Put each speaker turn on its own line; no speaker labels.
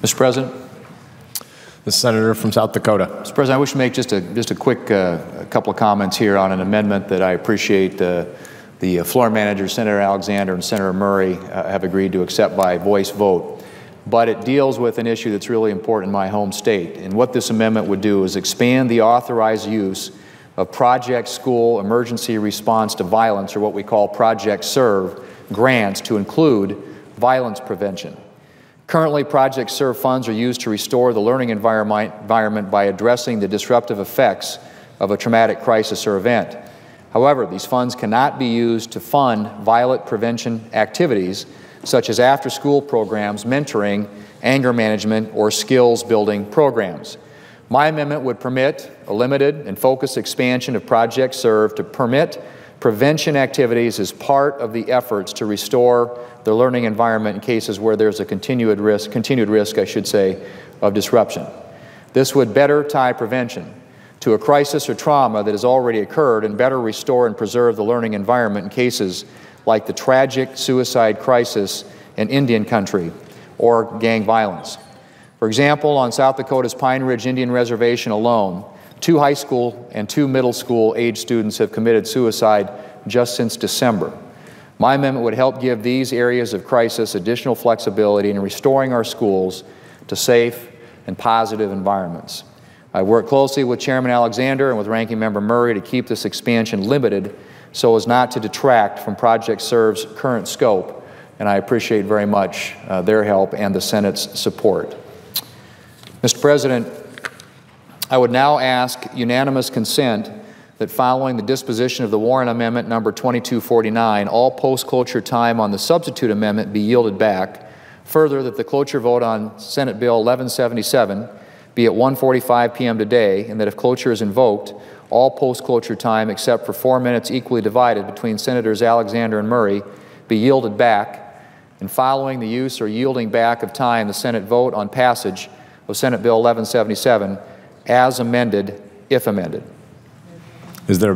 Mr. President.
The senator from South Dakota.
Mr. President, I wish to make just a quick couple of comments here on an amendment that I appreciate the floor manager, Senator Alexander and Senator Murray, have agreed to accept by voice vote. But it deals with an issue that's really important in my home state. And what this amendment would do is expand the authorized use of Project School Emergency Response to Violence, or what we call Project SERV, grants to include violence prevention. Currently, Project SERV funds are used to restore the learning environment by addressing the disruptive effects of a traumatic crisis or event. However, these funds cannot be used to fund violent prevention activities such as after-school programs, mentoring, anger management, or skills-building programs. My amendment would permit a limited and focused expansion of Project SERV to permit prevention activities as part of the efforts to restore the learning environment in cases where there's a continued risk, of disruption. This would better tie prevention to a crisis or trauma that has already occurred and better restore and preserve the learning environment in cases like the tragic suicide crisis in Indian country or gang violence. For example, on South Dakota's Pine Ridge Indian Reservation alone, 2 high school and 2 middle school age students have committed suicide just since December. My amendment would help give these areas of crisis additional flexibility in restoring our schools to safe and positive environments. I work closely with Chairman Alexander and with Ranking Member Murray to keep this expansion limited so as not to detract from Project SERV's current scope, and I appreciate very much their help and the Senate's support. Mr. President, I would now ask unanimous consent that following the disposition of the Warren Amendment number 2249, all post-cloture time on the substitute amendment be yielded back. Further, that the cloture vote on Senate Bill 1177 be at 1:45 p.m. today, and that if cloture is invoked, all post-cloture time except for 4 minutes equally divided between Senators Alexander and Murray be yielded back, and following the use or yielding back of time, the Senate vote on passage of Senate Bill 1177 as amended, if amended.
Is there